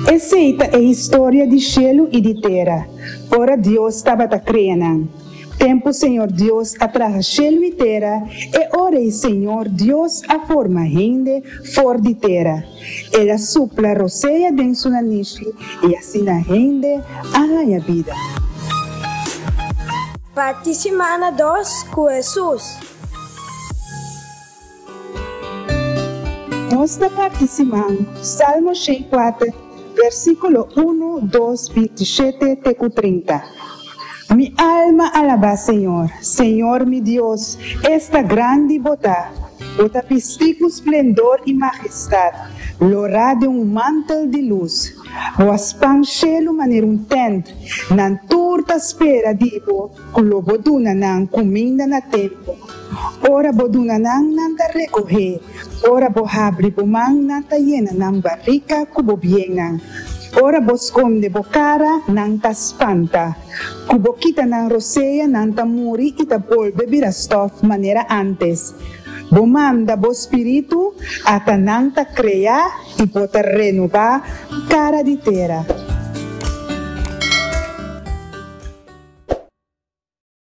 Essa é a história de cielo e de terra. Ora Deus estava a criar. Tempo Senhor Deus atraja cielo e terra, e ora o Senhor Deus a forma gente fora de terra. Ela supla roceia dentro sua niche, e assim a gente a vida. Parte semana 2 com Jesus. Nós estamos participando Salmo 64, versículo 1, 2, 27 até 30. Mi alma alaba Senhor, Senhor mi Deus, esta grande bondade, bota pistico esplendor e majestade, lorá de mantel de luz, boas panchelo maneira tent, nan turta espera dibo, culo boduna nan comida na tempo, ora boduna nan nanta recoger, ora bo habri bo man nanta llena nan barrica cubo bien ora bosconde bocara nanta spanta, cubo kita nan roceia nanta muri ita polve birastof manera antes. Bo manda bo spiritu ata nanta crea e pota renovar cara de terra.